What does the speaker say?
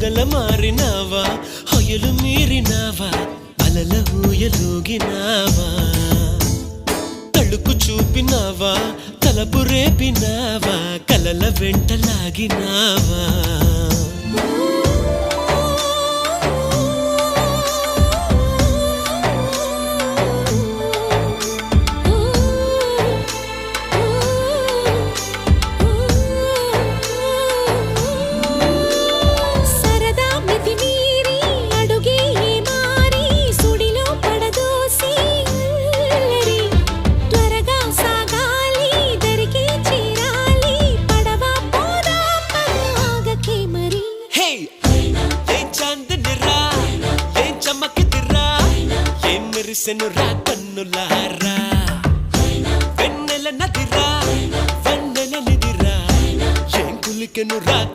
పొగల మారినావా హొయలు మీరినావా అలల ఊయలూగినావా తళుకు చూపినావా తలపు రేపినావా కలల వెంటలాగినావా మెరిసెనురా కన్నులారా వెన్నెల నదిరా వెన్నెల నిదిరా ఏం కులికెనురా